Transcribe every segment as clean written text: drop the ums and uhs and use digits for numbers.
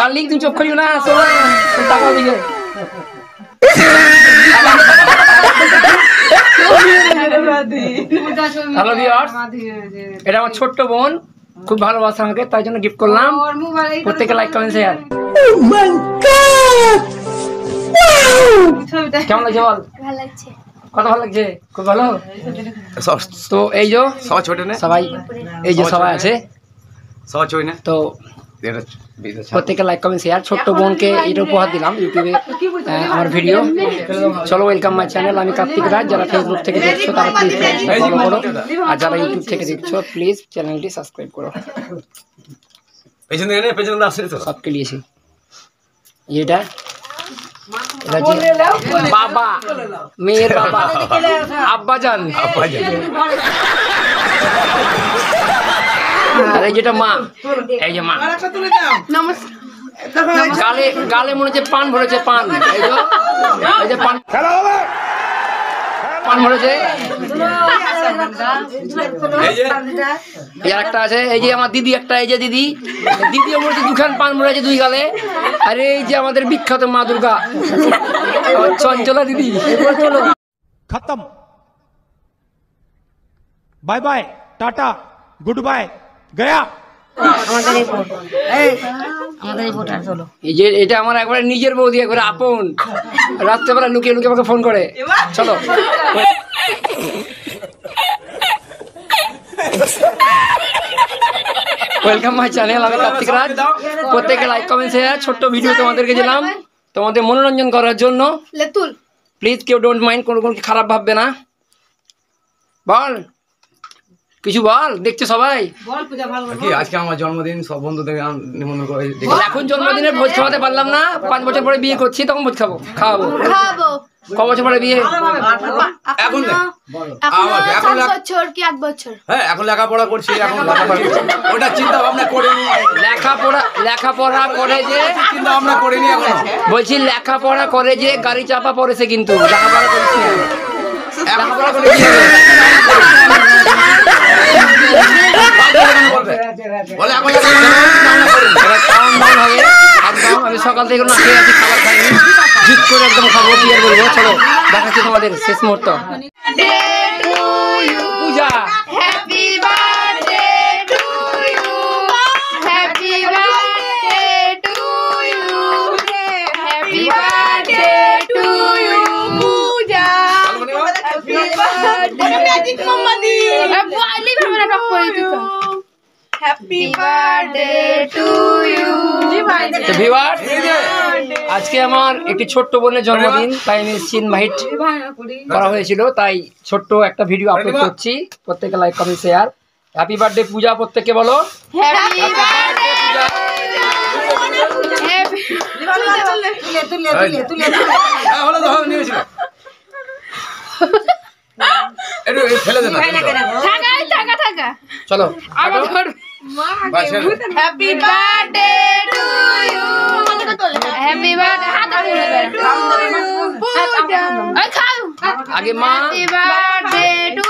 Darling তুমি চোখ খুলিও না, চলো তাকাও দিকে। হ্যালো ভিউয়ার্স, এটা আমার ছোট্ট বোন, খুব ভালোবাসে আমাকে, তাই জন্য গিফট করলাম। প্রত্যেকে লাইক কমেন্ট শেয়ার। কেমন লাগছে বল? ভালো লাগছে, কত ভালো লাগছে? খুব ভালো। তো এই যে সবাই ছোট না, সবাই এই যে সবাই আছে, সবাই ছোট না, তো প্রত্যেকে লাইক কমেন্ট শেয়ার। ছোট্ট বোনকে এটা উপহার দিলাম ইউটিউবে আমার ভিডিও। চলো ওয়েলকাম মাই চ্যানেল, আমি কার্তিক রাজ। যারা ফেসবুক থেকে দেখছো তারা প্লিজ ফলো করো, আর যারা ইউটিউব থেকে দেখছো প্লিজ চ্যানেলটি সাবস্ক্রাইব করো। পেছনে এনে পেছনে আসছে তো সবকে নিয়েছি। এটা বাবা, মেয়ের বাবা, আব্বাজান। আর এই যেটা মা, এই যে মা। গালে গালে মনে হচ্ছে পান ভরেছে, পান। এই যে পান পান ভরেছে। একটা আছে, এই যে আমার দিদি একটা, এই যে দিদি, দিদিও মনে হচ্ছে দুখান পান ভরেছে দুই গালে। আর এই যে আমাদের বিখ্যাত মা দুর্গা, চঞ্চলা দিদি। खत्म, bye bye, tata, good bye, गया। এই যে এটা আমার একবারে নিজের বৌদি, একবারে আপন। রাত্রেবেলা লুকিয়ে লুকিয়ে আমাকে ফোন করে। চলো ওয়েলকাম মাই চ্যানেল, আমি কার্তিক রাজ। প্রত্যেকে লাইক কমেন্ট শেয়ার। ছোট্ট ভিডিও তোমাদেরকে দিলাম তোমাদের মনোরঞ্জন করার জন্য। প্লিজ কেউ ডোন্ট মাইন্ড, কোনো খারাপ ভাববে না। বল কিছু বল, দেখছো সবাই। আজকে আমার জন্মদিন, সব বন্ধুদের নিমন্ত্রণ করে। এখন জন্মদিনের ভোজ খাওয়াতে পারলাম না, 5 বছর পরে বিয়ে করছি, তখন ভোজ খাওয়াবো। ক বছর পরে বিয়ে? এখন হ্যাঁ, এখন লেখাপড়া করছি, এখন ওটা চিন্তা ভাবনা করিনি। লেখাপড়া করে যে চিন্তা ভাবনা করিনি এখন। বলছি লেখাপড়া করে যে গাড়ি চাপা পড়েছে, কিন্তু লেখাপড়া করিস না। লেখাপড়া করে কি হবে? আমি সকাল থেকে না খেয়ে আছি, খাবার খাইনি, জিত করে একদম খাবো। কি আর বলবো, চলো দেখাচ্ছি তোমাদের শেষ মুহূর্ত। Puja, happy birthday to you, happy birthday to you, happy birthday to you Puja, happy birthday magic মাম্মা দি বলি ভাবনা টক করে দিত। Happy birthday to you. তো ভিউয়ার্স, আজকে আমার একটি ছোট্ট বোনের জন্মদিন, তাই আমি ইনভাইট করা হয়েছিল, তাই ছোট্ট একটা ভিডিও আপলোড করছি। প্রত্যেকে like comment share. Happy birthday Puja, প্রত্যেকে বলো হ্যাপি বার্থডে চলো। Happy birthday to you, happy birthday আগে মা, হ্যাপি বার্থডে টু,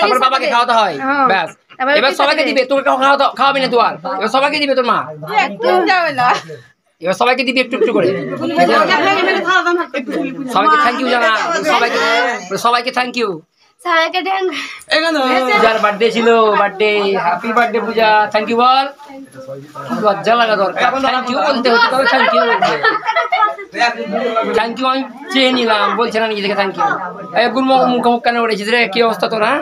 তারপর বাবাকে খাওয়াতে হয়। ব্যাস, এবার সবাইকে দিবে। তোর খাওয়াবি না, তুই আর এবার সবাইকে দিবে তোর মা। এবার সবাইকে দিবি একটু একটু করে। সবাইকে থ্যাংক ইউ জানা, সবাইকে থ্যাংক ইউ। পূজার বার্থডে ছিল, birthday, happy birthday Puja, thank you বল। লজ্জা লাগা দরকার, থ্যাংক ইউ বলতে হচ্ছে, তবে থ্যাংক ইউ বলতে। থ্যাংক ইউ আমি চেয়ে নিলাম, বলছে না নিজে থেকে থ্যাংক ইউ। গুড মুখ কেন উঠেছিস রে? কি অবস্থা তোর? হ্যাঁ